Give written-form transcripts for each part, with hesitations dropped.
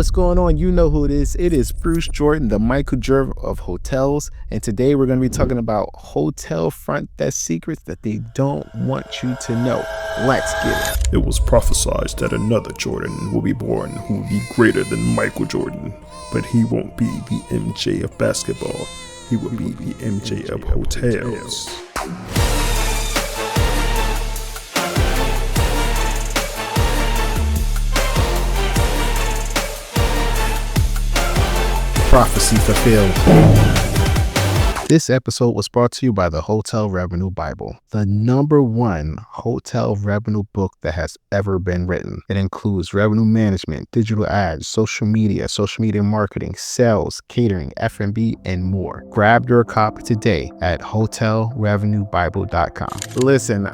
what's going on? You know who it is. It is Bruce Jordan, the Michael Jordan of hotels. And today we're going to be talking about hotel front desk secrets that they don't want you to know. Let's get it. It was prophesied that another Jordan will be born who will be greater than Michael Jordan. But he won't be the MJ of basketball. He will be the MJ of hotels. Prophecy fulfilled. This episode was brought to you by the Hotel Revenue Bible, the #1 hotel revenue book that has ever been written. It includes revenue management, digital ads, social media marketing, sales, catering, F&B, and more. Grab your copy today at hotelrevenuebible.com. Listen,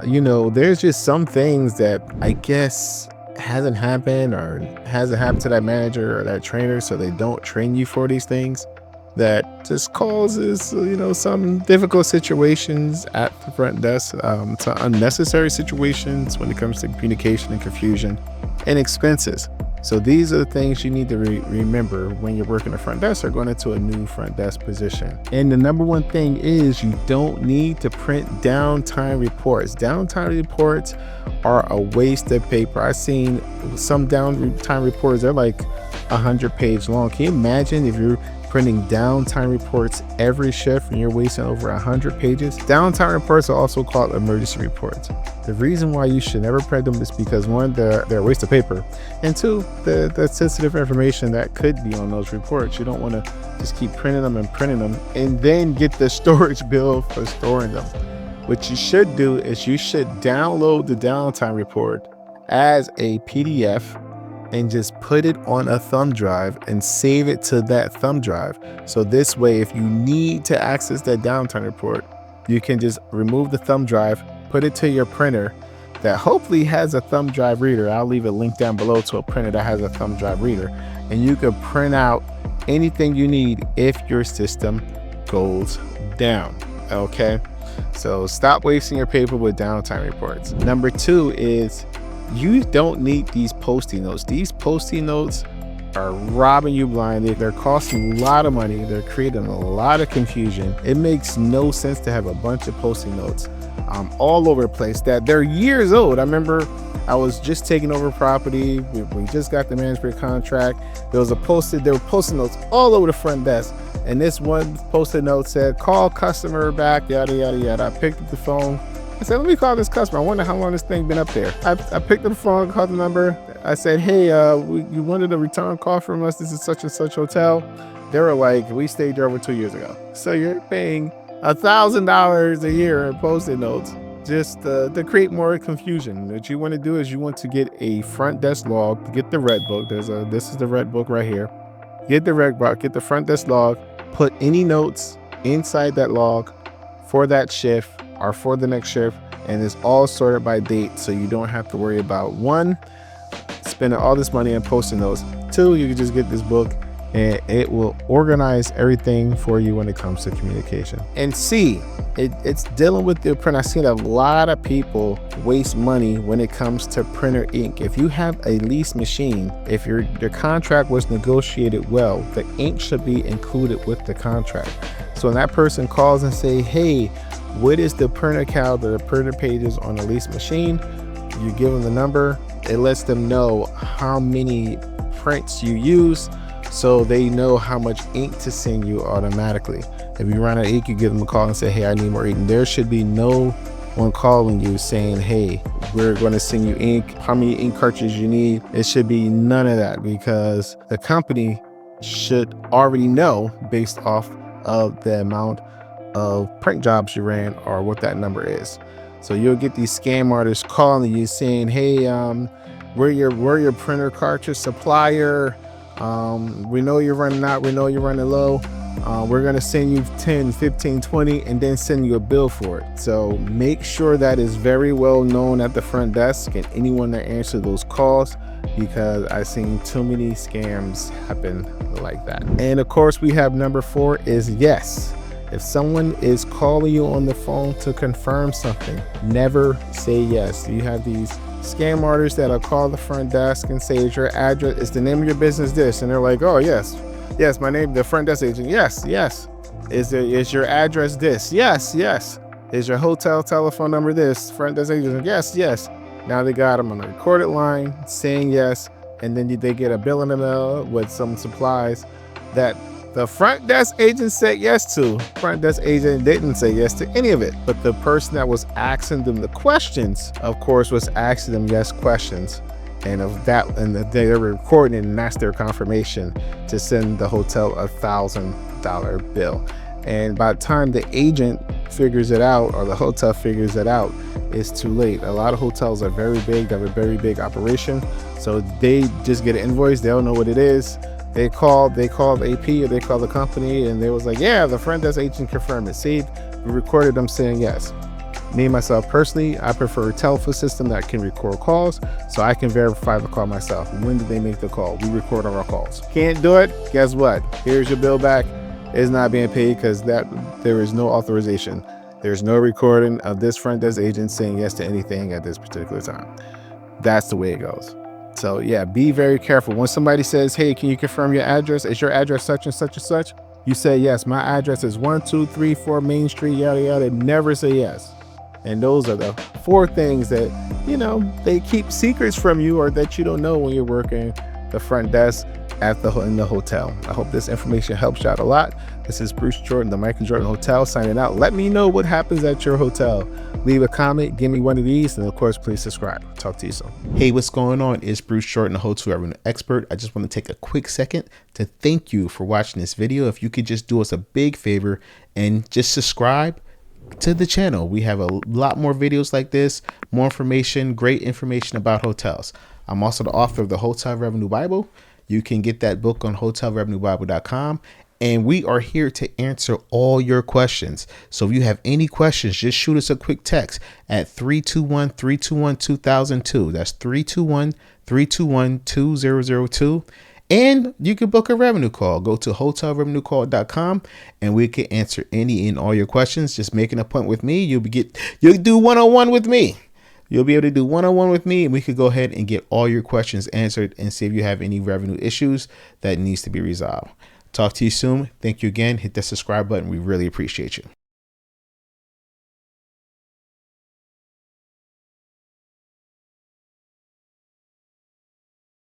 there's just some things that I guess hasn't happened to that manager or that trainer, so they don't train you for these things. That just causes, some difficult situations at the front desk, to unnecessary situations when it comes to communication and confusion and expenses. So these are the things you need to remember when you're working the front desk or going into a new front desk position. And the #1 thing is you don't need to print downtime reports. Downtime reports are a waste of paper. I've seen some downtime reports, they're like 100-page long. Can you imagine if you're printing downtime reports every shift and you're wasting over 100 pages? Downtime reports are also called emergency reports. The reason why you should never print them is because one, they're a waste of paper, and two, the sensitive information that could be on those reports. You don't want to just keep printing them and then get the storage bill for storing them. What you should do is you should download the downtime report as a PDF and just put it on a thumb drive and save it to that thumb drive. So this way, if you need to access that downtime report, you can just remove the thumb drive, put it to your printer that hopefully has a thumb drive reader. I'll leave a link down below to a printer that has a thumb drive reader, and you can print out anything you need if your system goes down. Okay, so stop wasting your paper with downtime reports. #2 is you don't need these Post-it notes. These Post-it notes are robbing you blind. They're costing a lot of money. They're creating a lot of confusion. It makes no sense to have a bunch of Post-it notes all over the place that they're years old. I remember I was just taking over property. We just got the management contract. There were Post-it notes all over the front desk. And this one Post-it note said, "Call customer back, yada, yada, yada." I picked up the phone. I said, "Let me call this customer. I wonder how long this thing been up there." I picked up the phone, called the number. I said, "Hey, you wanted a return call from us. This is such and such hotel." They were like, "We stayed there over 2 years ago." So you're paying $1,000 a year in Post-it notes just to create more confusion. What you want to do is you want to get a front desk log, get the red book. This is the red book right here. Get the red book, get the front desk log, put any notes inside that log for that shift or for the next shift, and it's all sorted by date, so you don't have to worry about one, spending all this money on Post-it notes. Two, you can just get this book and it will organize everything for you when it comes to communication. And C, it's dealing with the print. I've seen a lot of people waste money when it comes to printer ink. If you have a lease machine, if your contract was negotiated well, the ink should be included with the contract. So when that person calls and say, "Hey, what is the printer count or the printer pages on a lease machine?" You give them the number. It lets them know how many prints you use, so they know how much ink to send you automatically. If you run out of ink, you give them a call and say, "Hey, I need more ink." There should be no one calling you saying, "Hey, we're going to send you ink. How many ink cartridges you need?" It should be none of that, because the company should already know based off of the amount of print jobs you ran or what that number is. So you'll get these scam artists calling you saying, "Hey, we're your printer cartridge supplier. We know you're running out. We know you're running low. We're going to send you 10, 15, 20, and then send you a bill for it." So make sure that is very well known at the front desk and anyone that answers those calls, because I've seen too many scams happen like that. And of course, we have #4 is yes. If someone is calling you on the phone to confirm something, never say yes. You have these scam artists that'll call the front desk and say, is your address, is the name of your business this? And they're like, oh, yes, my name, the front desk agent. Yes. Is your address this? Yes. Is your hotel telephone number this? Front desk agent. Yes. Now they got them on a recorded line saying yes. And then they get a bill in the mail with some supplies that the front desk agent said yes to. Front desk agent didn't say yes to any of it. But the person that was asking them the questions, of course, was asking them yes questions. And of that, and they were recording it, and that's their confirmation to send the hotel $1,000 bill. And by the time the agent figures it out, or the hotel figures it out, it's too late. A lot of hotels are very big, they have a very big operation. So they just get an invoice, they don't know what it is. They called AP, or they called the company, and they was like, yeah, the front desk agent confirmed it. See, we recorded them saying yes. Me, myself, personally, I prefer a telephone system that can record calls so I can verify the call myself. When did they make the call? We record our calls. Can't do it? Guess what? Here's your bill back. It's not being paid because there is no authorization. There's no recording of this front desk agent saying yes to anything at this particular time. That's the way it goes. So yeah, be very careful. When somebody says, hey, can you confirm your address? Is your address such and such and such? You say, yes, my address is 1234 Main Street, yada, yada. Never say yes. And those are the 4 things that, they keep secrets from you, or that you don't know when you're working the front desk in the hotel. I hope this information helps you out a lot. This is Bruce Jordan, the Michael Jordan Hotel, signing out. Let me know what happens at your hotel. Leave a comment, give me one of these, and of course, please subscribe. Talk to you soon. Hey, what's going on? It's Bruce Jordan, the hotel revenue expert. I just want to take a quick second to thank you for watching this video. If you could just do us a big favor and just subscribe to the channel. We have a lot more videos like this, more information, great information about hotels. I'm also the author of the Hotel Revenue Bible. You can get that book on hotelrevenuebible.com. And we are here to answer all your questions. So if you have any questions, just shoot us a quick text at 321-321-2002. That's 321-321-2002. And you can book a revenue call. Go to hotelrevenuecall.com and we can answer any and all your questions. Just make an appointment with me. You'll do one-on-one with me. You'll be able to do one-on-one with me, and we could go ahead and get all your questions answered and see if you have any revenue issues that needs to be resolved. Talk to you soon. Thank you again. Hit that subscribe button. We really appreciate you.